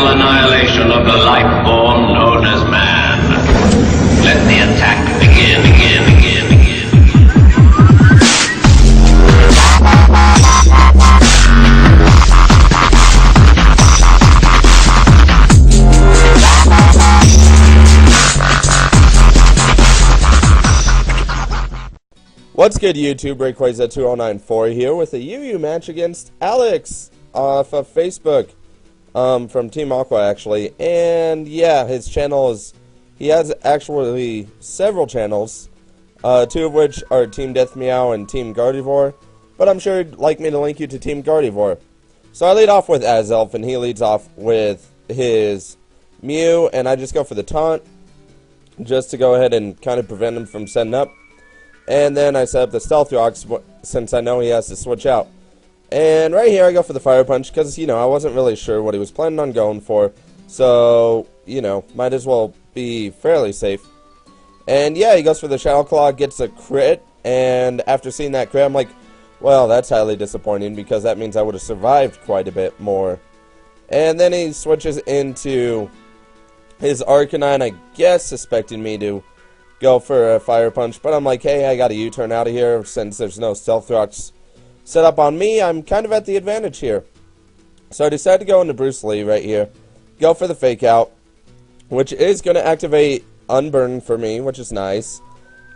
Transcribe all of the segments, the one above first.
total annihilation of the life form known as man. Let the attack begin. What's good, YouTube? Rayquaza2094 here with a UU match against Alex off of Facebook, from Team Aqua, actually. And yeah, his channel is, he has actually several channels, two of which are Team Death Meow and Team Gardevoir, but I'm sure he'd like me to link you to Team Gardevoir. So I lead off with Azelf, and he leads off with his Mew, and I just go for the taunt, just to go ahead and kind of prevent him from setting up. And then I set up the Stealth Rock since I know he has to switch out. And right here I go for the Fire Punch because, you know, I wasn't really sure what he was planning on going for. So, you know, might as well be fairly safe. And yeah, he goes for the Shadow Claw, gets a crit. And after seeing that crit, I'm like, well, that's highly disappointing because that means I would have survived quite a bit more. And then he switches into his Arcanine, I guess suspecting me to go for a Fire Punch, but I'm like, hey, I got a U-turn out of here since there's no Stealth Rocks set up on me. I'm kind of at the advantage here. So I decided to go into Bruce Lee right here, go for the Fake Out, which is going to activate Unburn for me, which is nice.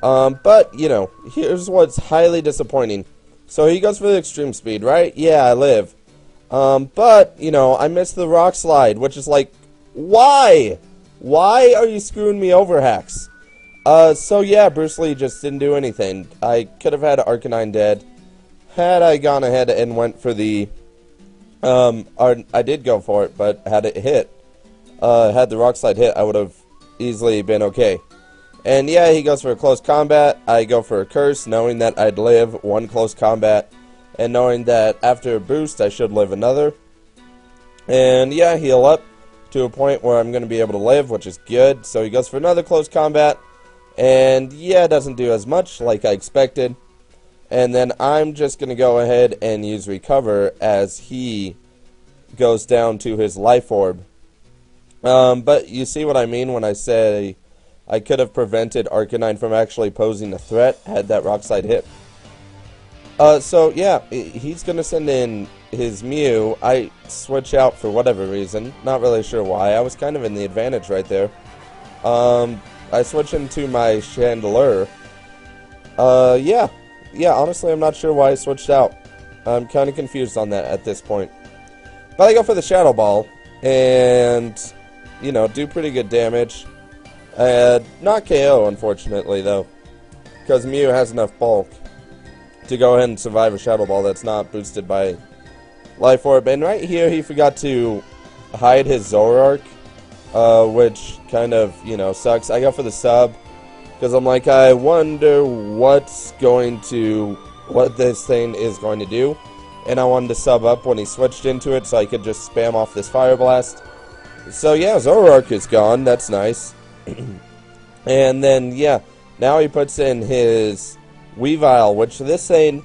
But, you know, here's what's highly disappointing. So he goes for the Extreme Speed, right? Yeah, I live. But, you know, I missed the Rock Slide, which is like, why? Why are you screwing me over, Hacks? So yeah, Bruce Lee just didn't do anything. I could have had Arcanine dead. Had I gone ahead and went for the, I did go for it, but had it hit, had the Rock Slide hit, I would have easily been okay. And yeah, he goes for a close combat. I go for a Curse, knowing that I'd live one close combat, and knowing that after a boost, I should live another. And yeah, heal up to a point where I'm going to be able to live, which is good. So he goes for another close combat. And yeah, it doesn't do as much like I expected. And then I'm just going to go ahead and use Recover as he goes down to his Life Orb. But you see what I mean when I say I could have prevented Arcanine from actually posing a threat had that Rock Slide hit. So yeah, he's going to send in his Mew. I switch out for whatever reason. Not really sure why. I was kind of in the advantage right there. I switch into my Chandelure. Yeah, honestly, I'm not sure why I switched out. I'm kind of confused on that at this point. But I go for the Shadow Ball, and, you know, do pretty good damage. Not KO, unfortunately, though, because Mew has enough bulk to go ahead and survive a Shadow Ball that's not boosted by Life Orb. And right here, he forgot to hide his Zoroark. Which kind of, you know, sucks. I go for the sub, because I'm like, I wonder what this thing is going to do. And I wanted to sub up when he switched into it, so I could just spam off this Fire Blast. So yeah, Zoroark is gone, that's nice. And then, yeah, now he puts in his Weavile, which this thing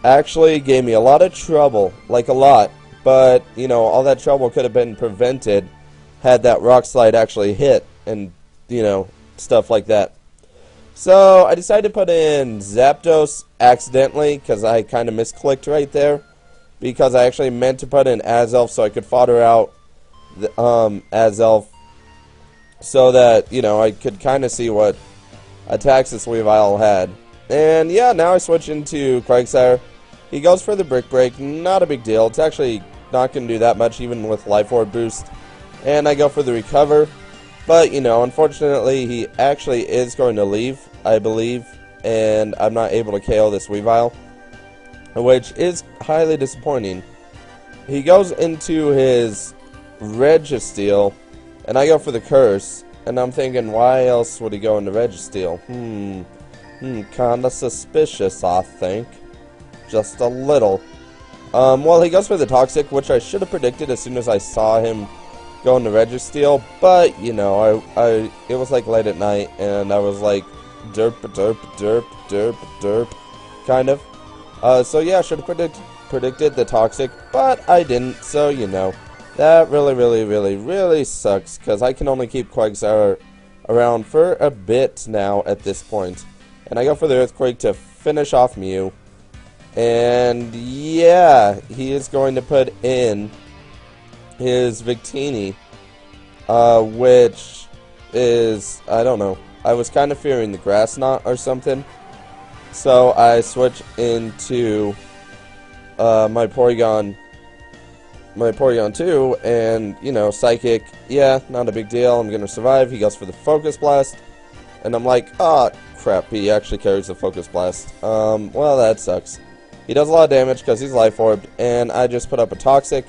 actually gave me a lot of trouble, like a lot. But, you know, all that trouble could have been prevented had that Rock Slide actually hit, and, you know, stuff like that. So, I decided to put in Zapdos accidentally, because I kind of misclicked right there, because I actually meant to put in Azelf so I could fodder out the, Azelf, so that, you know, I could kind of see what attacks this Weavile had. And, yeah, now I switch into Quagsire. He goes for the Brick Break, not a big deal. It's actually not going to do that much, even with Life Orb boost. And I go for the Recover, but, you know, unfortunately, he actually is going to leave, I believe, and I'm not able to KO this Weavile, which is highly disappointing. He goes into his Registeel, and I go for the Curse, and I'm thinking, why else would he go into Registeel? Kinda suspicious, I think. Just a little. Well, he goes for the Toxic, which I should have predicted as soon as I saw him going to Registeel, but, you know, it was like late at night, and I was like, derp, derp, derp, derp, derp, kind of. So yeah, I should have predicted the Toxic, but I didn't, so, you know, That really sucks, because I can only keep Quagsire around for a bit now at this point. And I go for the Earthquake to finish off Mew. And yeah, he is going to put in his Victini, which is, I don't know, I was kind of fearing the Grass Knot or something. So I switch into my Porygon 2, and, you know, Psychic, yeah, not a big deal, I'm gonna survive. He goes for the Focus Blast, and I'm like, ah, crap, he actually carries the Focus Blast. Well, that sucks. He does a lot of damage because he's Life Orbed, and I just put up a Toxic.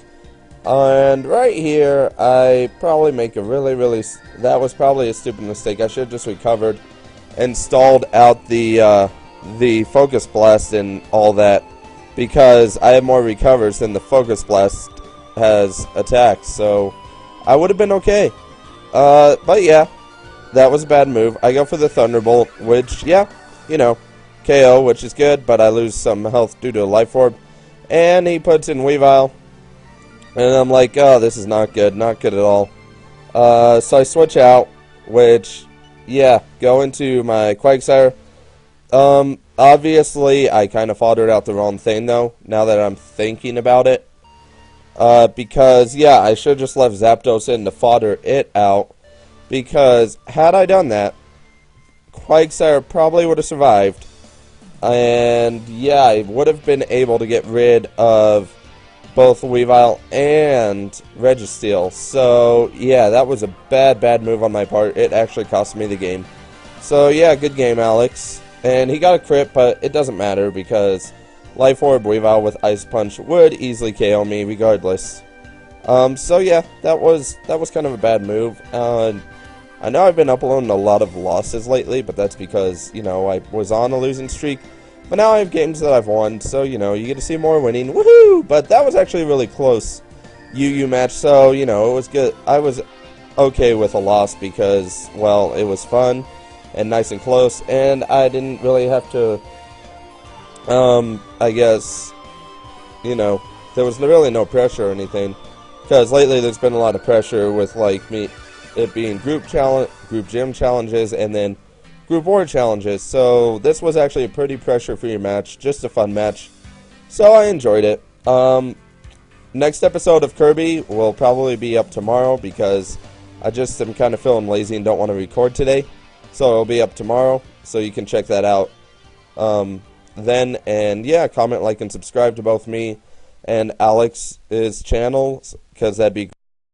And right here, I probably make a that was probably a stupid mistake. I should have just recovered and stalled out the Focus Blast and all that, because I have more recovers than the Focus Blast has attacks, so I would have been okay. But yeah, that was a bad move. I go for the Thunderbolt, which, yeah, you know, KO, which is good, but I lose some health due to a Life Orb. And he puts in Weavile, and I'm like, oh, this is not good at all. So I switch out, which, yeah, go into my Quagsire. Obviously, I kind of foddered out the wrong thing, though, now that I'm thinking about it. Because, yeah, I should have just left Zapdos in to fodder it out, because had I done that, Quagsire probably would have survived, and, yeah, I would have been able to get rid of both Weavile and Registeel. So, yeah, that was a bad move on my part. It actually cost me the game. So, yeah, good game, Alex. And he got a crit, but it doesn't matter, because Life Orb Weavile with Ice Punch would easily KO me regardless. So yeah, that was kind of a bad move. I know I've been uploading a lot of losses lately, but that's because, you know, I was on a losing streak. But now I have games that I've won, so, you know, you get to see more winning. Woohoo! But that was actually a really close UU match, so, you know, it was good. I was okay with a loss because, well, it was fun and nice and close, and I didn't really have to, I guess, you know, there was really no pressure or anything, because lately there's been a lot of pressure with, like, it being group gym challenges, and then group war challenges, so this was actually a pretty pressure-free match, just a fun match, so I enjoyed it. Next episode of Kirby will probably be up tomorrow, because I just am kind of feeling lazy and don't want to record today, so it'll be up tomorrow, so you can check that out then, and yeah, comment, like, and subscribe to both me and Alex's channels, because that'd be